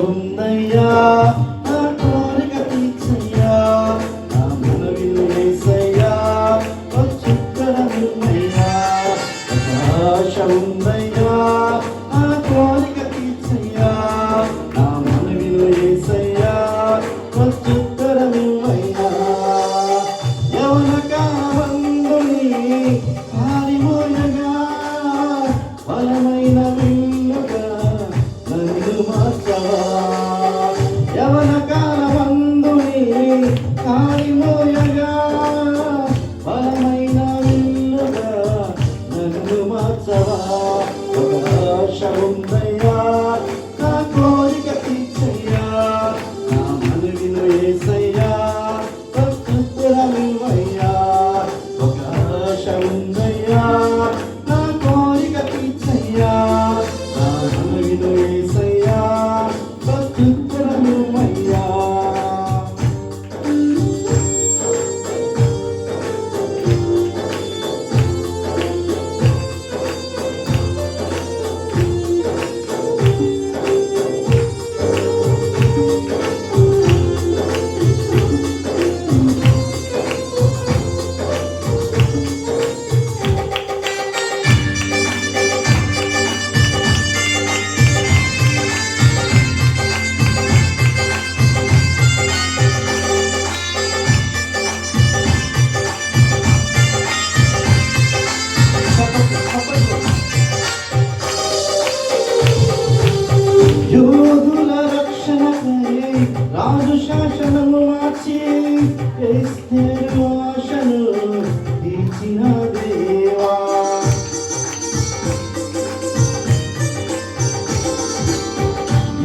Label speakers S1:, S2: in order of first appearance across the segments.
S1: ఉందయ్యా, నా కోరిక తీర్చయ్యా, నా మనవిలు యేసయ్యా, వచ్చుత్తరమిమ్మయ్యా. ఒక ఆశ ఉందయ్యా, నా కోరిక తీర్చయ్యా, నా మనవిలు యేసయ్యా, వచ్చుత్తరమిమ్మయ్యా. యవన కామందుని పారిమోయగా బలమైన విల్లుగా నన్ను మార్చవా. యవన కాలమందుని కాలిమోయగా బలమైన విల్లుగా నన్ను మార్చవా. ఒక ఆశ ఉందయ్యా, నా కోరిక తీర్చయ్యా, నా మనవిను యేసయ్యా, ప్రత్యుత్తరమివ్వయ్యా. ఒక ఆశ ఉందయ్యా, నా కోరిక తీర్చయ్యా, నా మనవిను యేసయ్యా, ప్రత్యుత్తరమివ్వయ్యా. యోధుల రక్షణకై రాజు శాసనము మార్చి ఎస్తేరు ఆశను తీర్చిన దేవా.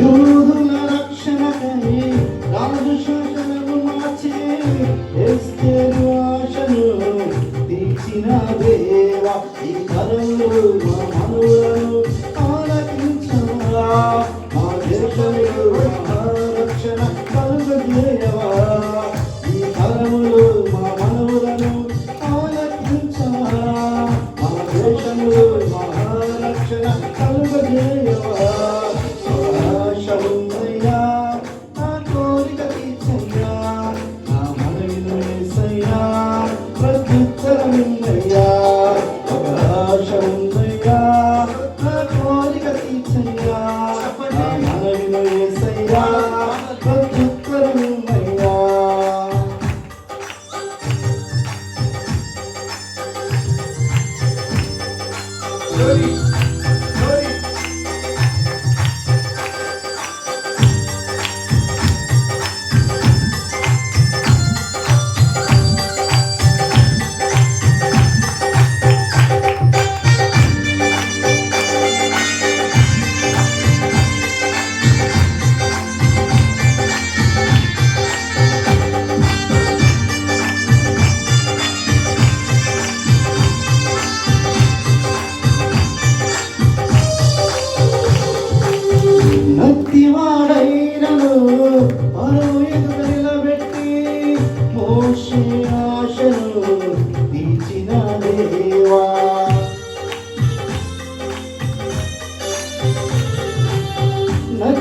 S1: యోధుల రక్షణకై రాజు శాసనము మార్చి ఎస్తేరు ఆశను తీర్చిన దేవా. ఈ తరంలో మా మనవులను ఆలకించవా, మా దేశంలో మహారక్షణ కలుగజేయవా. ఈ తరములో మా మనవులను ఆలకించవా, మా దేశంలో మహారక్షణ కలుగజేయవా. ఆశ ఉందయ్యా, నా కోరిక తీర్చయ్యా, నా మనవిను యేసయ్యా, ప్రత్యుత్తరమివ్వయ్యా. ఒక ఆశ ఉందయ్యా, నా కోరిక తీర్చయ్యా, నా మనవిను యేసయ్యా, ప్రత్యుత్తరమివ్వయ్యా. నత్తివాడైనను పరువు ఎదుట నిలబెట్టి మోషే ఆశను తీర్చిన దేవా.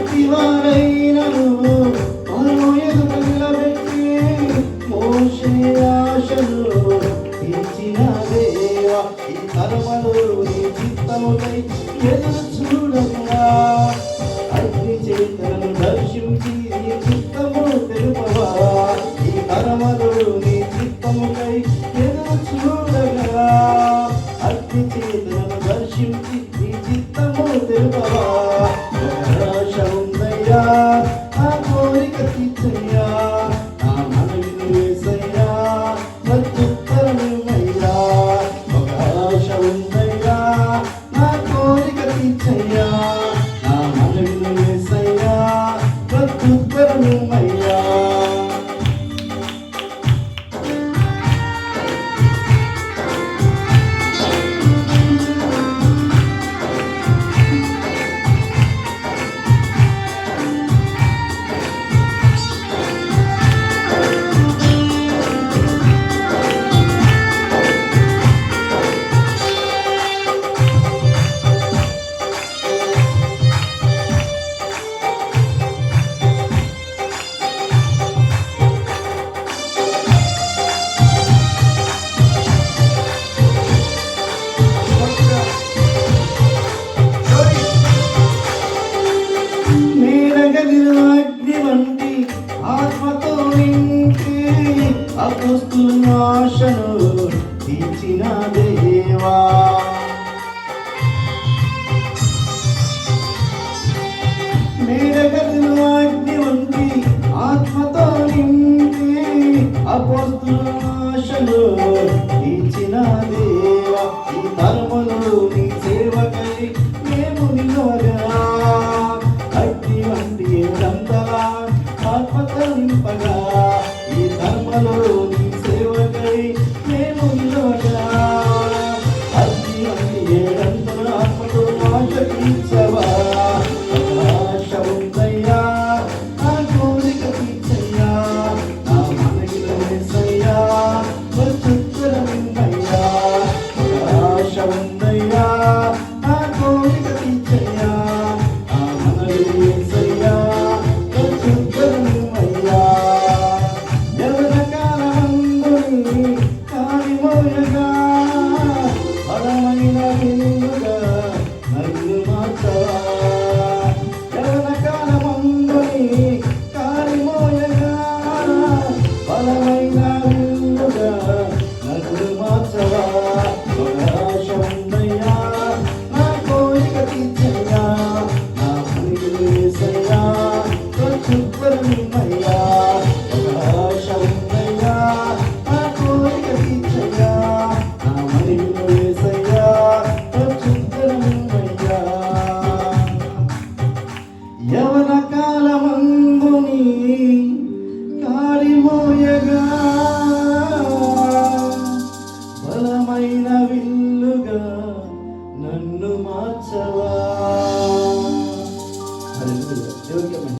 S1: నత్తివాడైనను పరువు ఎదుట నిలబెట్టి మోషే ఆశను తీర్చిన దేవా. ఈ తరములో నీ చిత్తముకై ఎదురు చూడగా అగ్ని చేతను దర్శించి నీ చిత్తము తెలుపవా. ఈ తరములో నీ చిత్తముకై ఎదురు చూడగా అగ్ని చేతను దర్శించి నీ చిత్తము తెలుపవా. ఆశ ఉందయ్యా, నా కోరిక తీర్చయ్యా, నా మనవిను యేసయ్యా, ప్రత్యుత్తరమివ్వయ్యా. ఒక ఆశ ఉందయ్యా, నా కోరిక తీర్చయ్యా, నా మనవిను యేసయ్యా, ప్రత్యుత్తరమివ్వయ్యా. మేడగదిలో అగ్ని వంటి ఆత్మతో నింపి అపోస్తుల ఆశను తీర్చిన దేవా. మేడగదిలో అగ్ని వంటి ఆత్మతో నింపి అపోస్తుల ఆశను తీర్చిన దేవా. ఈ తరములు నీ సేవకై మేము నిలవగా అగ్ని వంటి ఏడంతలా ఆత్మతో నింపగా. ఈ ధర్మలో నీ సేవకై మేము నిలవగా అగ్ని వంటి ఏడంతల ఆత్మతో ఆశ తీర్చవా. ఆశ ఉందయ్యా నా కోరిక తీర్చయ్యా, నా మనకిలో యేసయ్యా వచ్చుత్తరమిమ్మయ్యా. ఆశ ఉందయ్యా నా కోరిక తీర్చయ్యా, నా మనకిలో యేసయ్యా వచ్చుత్తరమిమ్మయ్యా. యవన కాలమందుని కాలిమోయగా బలమైన విల్లుగా నన్ను మార్చవా. యవన కాలమందుని కాలిమోయగా బలమైన విల్లుగా నన్ను మార్చవా. ఆశ ఉందయ్యా నా కోరిక తీర్చయ్యా, నా మనకిలో యేసయ్యా వచ్చుత్తరమిమ్మయ్యా. ఆశ ఉందయ్యా నా కోరిక తీర్చయ్యా, నా మనకిలో యేసయ్యా వచ్చుత్తరమిమ్మయ్యా. యవన కాలమందుని కాలిమోయగా బలమైన విల్లుగా నన్ను మార్చవా.